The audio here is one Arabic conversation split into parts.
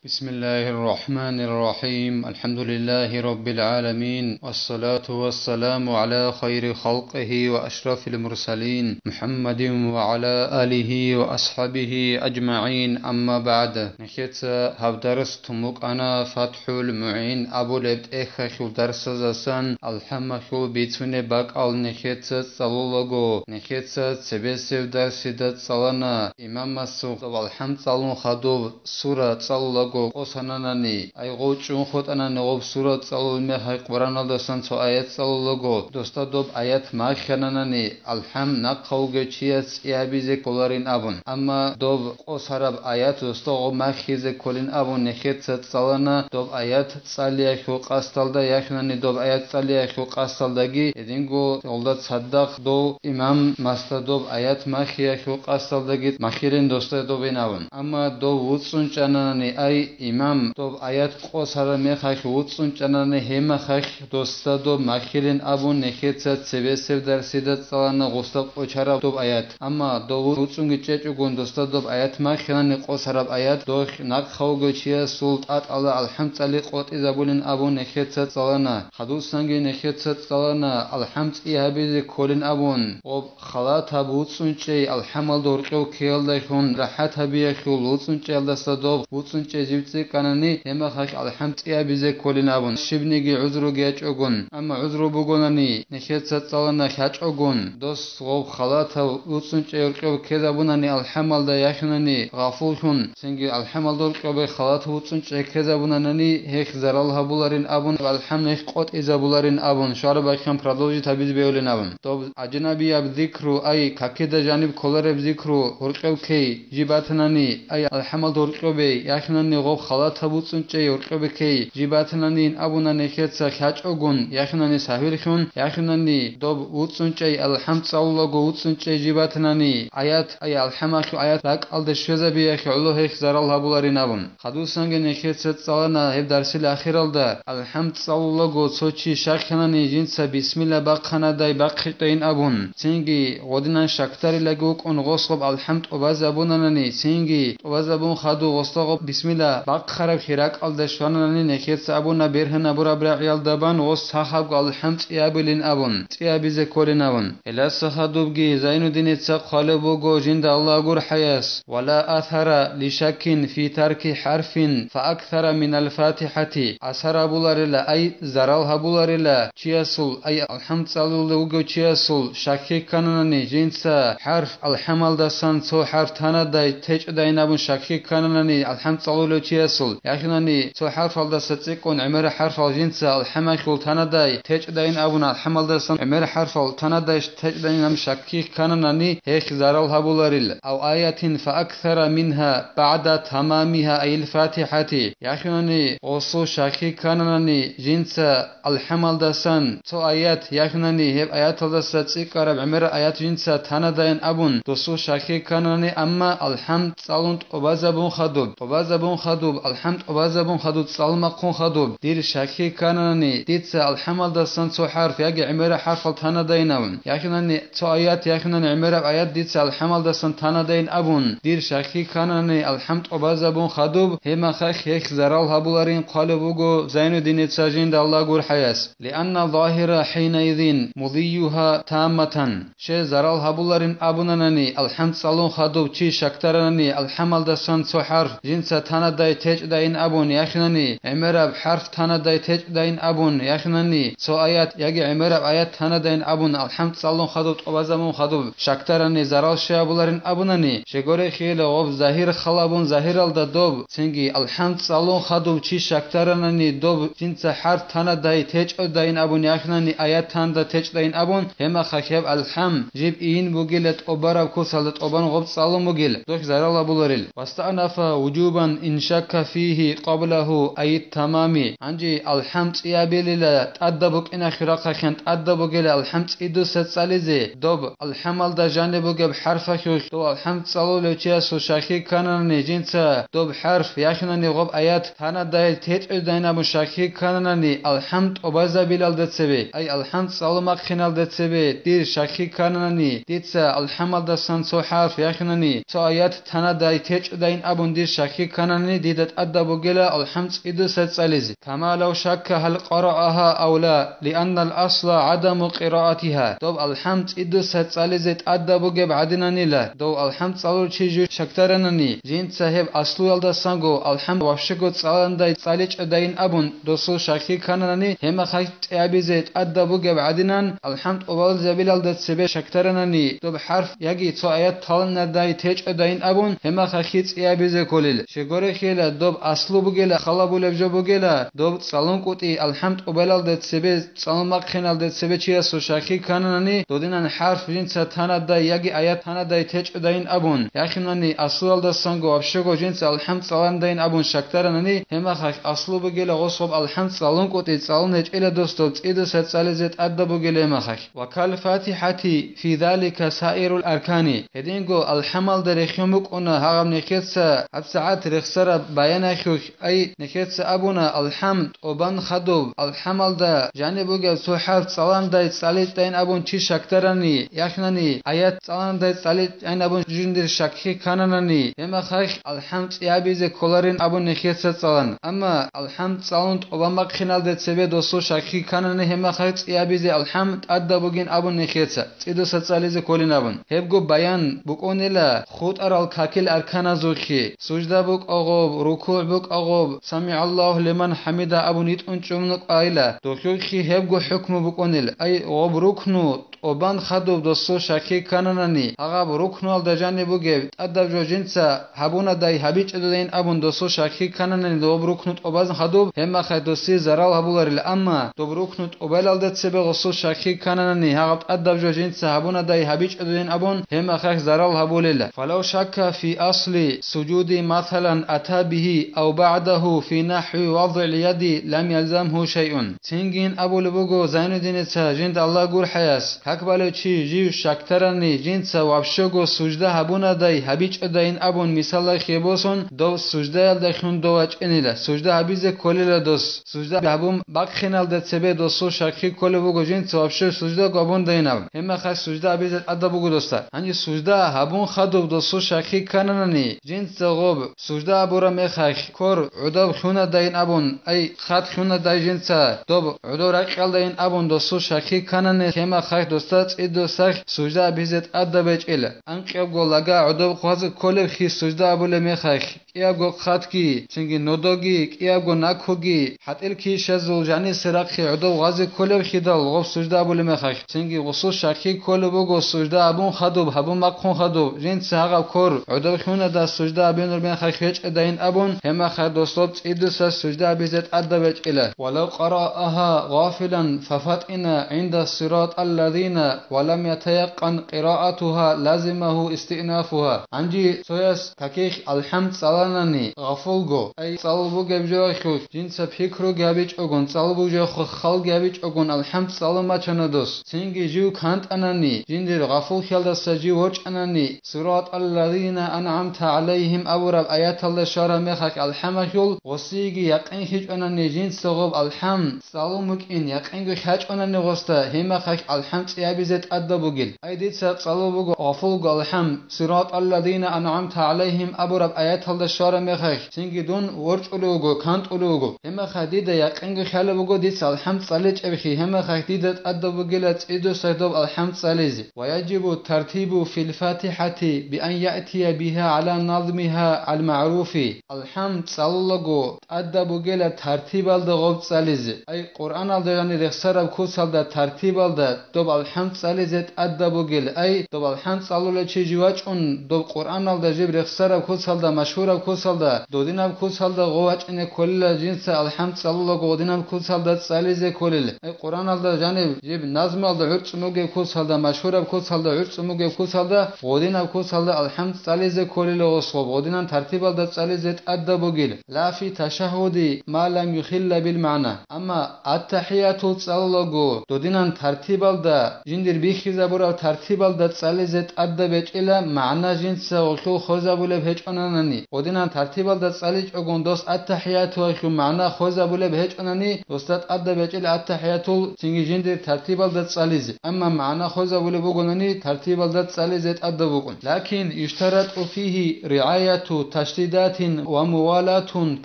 بسم الله الرحمن الرحيم الحمد لله رب العالمين والصلاة والسلام على خير خلقه وأشرف المرسلين محمد وعلى آله وأصحابه أجمعين أما بعد نخيت هفدرس تمك أنا فتح المعين أبو لبت إخخ درس زسان الحمخو بيتون باك أل نخيت صلولغو نخيت سبسيف درس دت صلنا إمام مسوق والحمد صلون خدو سورة صلولغو قوساناني أي غوچون خود أنا نغوب سورة صلول مهي قرآن الدستان تو آيات صلولغو دوستا دوب آيات ما خناناني الحم نقوغ چيس إيابيزي كولارين أبون أما دوب قوسارب آيات دوستا غو ما خيزي كولين أبون نخيت صلنا دوب آيات صاليخو قاستالدا يخناني دوب آيات صاليخو قاستالداگي إدينغو تولدت صدق دو إمام مستا دوب آيات ما خيخو قاستالداگي مخيرين دوستا دوبين أبون أما دو وطسون چاناني أي إمام دوب آيات قوسارا مخخ وطسون چاناني هما خخ دوستا دوب مخيرين أبون نخيت سبسيف درسيدت صلنا غستا قوچارا دوب آيات أما دو وطسونگي چچوگون دوستا دوب آيات ما خياني قوسارب آيات دوخ نقخوگو چيا سلطات الله الحمد علي قوت إزابولين أبون نخيت صلنا خدوسانگي نخيت صلنا الحمد إيهابيزي كولين أبون وب خلات هبوطسون چي الحمل دورقو كيل دايخون راحت هبيخو لوطسون چي الدستا دوب وطسون چي جيبتسي كاناني هما خاك الحمد إيهابيزي كولين أبون شبنيگي عذرو گيچ أغون أما عذرو بغوناني نخيت صلنا خاچ أغون دوس غوب خلات وطسون چي يرقو كيزابوناني الحمل دا يخناني غافولخون سنگي الحمل دورقو بي خلات وطسون چي كيزابوناني هيخ زرال هبولارين أبون والحمد هيخ قوت إزابولارين أبون شعر باكيان продолжи табиз بيولين أبون طب أجنبي أب ذكرو أي كاكيدا جانب كولارب ذكرو هرقو كي جيباتناني أي الحمل دورقو بي يخناني غوب خلات وطسون چي يرقو بي كي جيباتناني أبوناني خيتسا خاچ أغون يخناني ساهيلخون يخناني دوب وطسون چي الحمد صلوغو وطسون چي جيباتناني آيات أي الحمد آيات راك ألد شوزا بيخ علو هيخ زرال هبولارين أبون خدوسانگي نخيتسا صلنا هب درسيل آخر الدا الحمد صلوغو صوچي شاخناني جنسا بسم الله باقخانا داي باقخيقين أبون سنگي غودنان شاكتاري لگوك اون غصب الحمد أباز أبوناناني سنگي أباز أبون خدو غصب بسم الله باقخرب خيراك ألدشواناناني نخيتسا أبونا بيرهن أبورا برعيال دابان غص حقب الحمد إيابلين أبون إيابيزي كولين أبون إلا سخدوبگي زين الدين اتساق خالبوغو جند الله أقول حياس ولا أثر لشك في ترك حرف فأكثر من الفاتحة أثر أبولارلا أي زرال هبولارلا چياسول أي الحمد صلوغو چياسول شكي كاناني جنسا حرف الحمل دسان سو حرف تانا داي تيج داين أبون شكي كاناني الحمد صلوغو چياسول يخناني سو حرف الدستيقون عمر حرف الجنسا الحمل تانا داي تيج داين أبون الحمل دسان عمر حرف تانا داي تيج داين أم شكي كاناني هيخ زرال هبولارلا أو آيات فأكثر منها بعد تمامها أي الفاتحة يخناني وصو شكي كاناني جنسا الحمل دسان تو آيات يخناني هب آيات الدستي قرب عمر آيات جنسا تانا داين أبون دوسو شكي كاناني أما الحمد صالونت أبازبون خدوب الحمد أبازبون خدوب صالمقون خدوب دير شكي كاناني ديتسا الحمل دسان تو حرف يجي عمر حرف تانا داين أبون يخناني تو آيات يخناني عمر آيات ديتسا الحمل دسان تانا داين أبون دير شكي كاناني الحمد أبازبون خدوب هما خخ هيخ زرال هبولارين قالبوغو زين الدين تساجين دا الله قول حياس لأن ظاهرة حينئذ مضيها تامة شي زرال هبولارين أبوناناني الحمد صلون خدوب چي شكتراناني الحمل دسان سو حرف جنسا تانا داي تيج داين أبون يخناني عمرب حرف تانا داي تيج داين أبون يخناني سو آيات يجي عمرب آيات تانا داين أبون الحمد صلون خدوب أبازمون خدوب شكتراني زرال شي أبولارين أبوناني شغوري خيل غوب ظاهر خلابون ظاهر الدا دوب سنگي الحمد صلون خدوب چي شكتراناني دوب جنسا حرف تانا داي تيج داين أبون يخناني آيات تانا دا تيج داين أبون هما خخيب الحم جيب إين بوغيلت أبارب كوسالت أبان غوب صالون بوغيل دوخ زرال أبولاريل واستأنف وجوبا إن شك فيه قبله أي التمامي عنجي الحمد إيابيلي تأدبوك إنا خراق خنت أدبوغيل الحمد إدو ستساليزي دوب الحمل دا جانبوغيب حرف خيوش دو الحمد صالو لوچياسو شاكي كاناني جنسا دوب حرف يخناني غوب آيات تانا دايل تيج داين أبون شاكي كاناني الحمد أبازا بلال دتسبي أي الحمد صالو مقخنال دتسبي دير شاكي كاناني ديتسا الحمل دا سان سو حرف يخناني تو آيات تانا داي تيج داين أبون دير شاكي كاناني يخناني ديدت أدب جلا الحمد إدو ستساليز كما لو شك هل قرأها أو لا لأن الأصل عدم قراءتها دوب الحمد إدو ستساليز أدب جب عدناني لا دو الحمد صلو تشيجو شكترنني جين صاحب أصلو يلدا سانغو الحمد وفشكو تسالنداي تساليج أدين أبون دوسو شاكي كانناني هما خايت أبيزت أدب جب عدنان الحمد أول زبيل يلدا تسبي شكترنني دوب حرف يجي تو آيات تالن نداي تيج أدين أبون هما خايت أبيز كوليل شغوري خيلا دوب أصلو بجلا خلابو لبجو بجلا دوب صالون كوتي الحمد أول يلدا تسبي صالون مقخن يلدا تسبي چيا سو شاكي كانناني دودينان حرف جنس تانا داي يجي آيات تانا داي تيج أدين أبون يخناني أصلو يلدا سانغو وفشكو جنس الحمد صالن دين أبون شكترنني هما خايت أصلو بجلا غصب الحمد صالون كوتي صالون هج إلى دوستوب إذا ستسالزت أدب جلا مخك وكال فاتحة في ذلك سائر الأركان هدينغو الحمل در خيمك أنا هغم نكتسا أبسعات رخصر بيان خوك أي نكتسا أبونا الحمد وبن خدوب الحمل دا جانبوغ سوحال صلان دا صالت دين أبون چي شكترني يخناني آيات صلان دا صالت دين أبون جندر شكي كانناني هما خيخ الحمد يابيز كولارين أبون نكتسا صلان أما الحمد صلانت وبن خنال دا تسبي دوسو شكي كانناني هما خيخ يابيز الحمد أدبوغين أبون نكتسا تيدو ستساليز كولين أبون هبغو بيان بوكونيلا خود أرال كاكل أركان زوخي سجدة بوك أغوب ركوع بوك أغوب سمع الله لمن حمده أبو نيت أنشمنك آيلا دوخيخي هبغو حكم بوكونيل أي غوب ركنو وبان خدوب دوسو شاكي كانناني هغاب ركنو الدجاني بوغي أدب جو جنسا هبونا داي هبيج أدودين أبون دوسو شاكي كانناني دوب ركنو وبازن خدوب هما خي دوسي زرال هبولاري أما دوب ركنو وبال الدت سبه غصو شاكي كانناني هغاب أدب جو جنسا هبونا داي هبيج أدودين أبون هما خي زرال هبوليلا فلو شك في أصل سجود مثلا أتى به أو بعده في نحو وضع اليد لم يلزمه شيء تنجين أبو لبوغو زين الدين جند الله قول حياس هكبالو چي جيو شكترني جنسا وابشوغو سجده هبونا داي هبيج أدين أبون مثال خيبوسون دو سجده يلدخون دو اج انيلا سجده هبيز كوليلا دوس سجده هبون باقخينال دت سبه دوسو شاكي كولي بوغو جنسا وابشو سجده قابون دين أبون هما خاش سجده هبيز أدبوغو دوستا هنجي سجده هبون خدوب دوسو شاكي كانناني جنسا غوب سجده هبورا ميخاك كور عدوب خونه دين أبون أي خط خونه داي جنسا دوب عدو رقل دين أبون دوسو شاكي كانناني هما خاك دوستات إدو ساك سجده بيزت أدبج إلا أنقب قول لغا عدوب خواز كولب خي سجده أبول ميخاك كيابغو خاتكي چنگي نودوغي كيابغو ناكوغي حتل كي شزول جاني سراقي عدوب غازي كولب خيدال غوب سجده أبول ميخاك چنگي غصو شاكي كولبوغو سجده أبون خدوب هبون مقخون خدوب جين ساقا كور عدوب خونه دا سجده أبينور ميخاك هيج أدين أبون هما خير دوستوب إدو سا سجده بيزت أدبج إلا ولو قرأها غافلا ففتئنا عند الصراط الذين ولم يتيقن قراءتها لازمه استئنافها عنجي سويس تكيخ الحمد صلاناني غفولغو أي صلبو جبجو خوش جنس فكرو جابيج أغن صلبو جو خل جابيج أغن الحمد صلما چندوس سنجي جو كانت أناني جندر غفول خلد سجي وچ أناني صراط الذين أنعمت عليهم أورب آيات الله شارع مخك الحمد وسيجي يقين هج أناني جنس غب الحمد صلومك إن يقين خج أناني غستا هم خك الحمد يابيزت أدبوغل أيديت صلبو غفول الحمد صراط الذين أنعمت عليهم أورب آيات الله شارع مخك سنجي دون ورچ ألوغو كانت ألوغو هم خديد يقين خلبوغو ديت الحمد صليج أبخي هم خديد أدبوغلت إدو سيدوب الحمد صليزي ويجب الترتيب في الفاتحة بأن يأتي بها على نظمها المعروف الحمد صلوغو أدبوغل ترتيب الدغوب صليزي أي قرآن الدغاني رخصرب كوسال دا ترتيب الد دوب الحمد صليزت أدبوغل أي دوب الحمد صلوله چي جواج اون دوب قرآن الدجيب رخصرب كوسال دا مشهورب كوسال دا دودينب كوسال دا غواج إن كل جنس الحمد صلوغو دودينب كوسال دا صليزي كولل أي قرآن الدجاني جيب نظم الد عرص موغي كوسال دا مشهورب كوسال دا عرص موغي كوسال دا غودينب كوسال دا الحمد صليزي كولل غصوب غودينب ترتيب الد صليزت أدبوغل لا في تشهد ما لم يخل بالمعنى أما التحيات صلوغو دودينب ترتيب الد جندر بيخيزا برا ترتيب الد صليزت أدبج إلى معنى جنس وخو خوزا بوله هج أناني ودينا ترتيب الدصالج أقول دوس التحيات ويخو معنا خوزا بوله بهج أنني دوستات أدى بيجل التحيات تنجين دي ترتيب الدصالج أما معنا خوزا بوله بقولني ترتيب الدصالج أدى بقول لكن يشترط فيه رعاية تشديدات وموالاة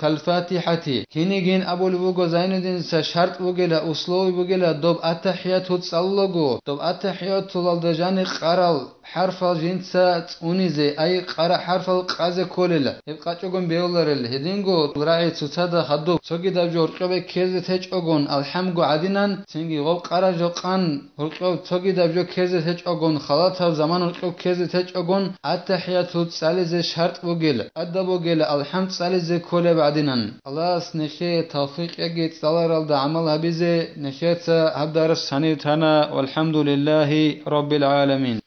كالفاتحة كينيجين أبو الوجو زين الدين شرط وجلا أسلوب وجلا دوب التحيات تصلقو دوب التحيات تلالدجان قرال حرف الجنسات أونيزي أي قرا حرف القاز كوللا يبقى تجون بيولرل هدينغو راعي تصدق خدو سوكي دبجور قبة كيز تج أجون الحمد عدينان سنجي غو قرا جوقان رقب سوكي دبجو كيز تج أجون خلاص زمان رقب كيز تج أجون التحيات تسالز شرط وجلا أدب وجلا الحمد سالز كول بعدينان الله سنخي توفيق يجيت صلى الله عمل هبيزه نخيت هبدار السنة تنا والحمد لله رب العالمين.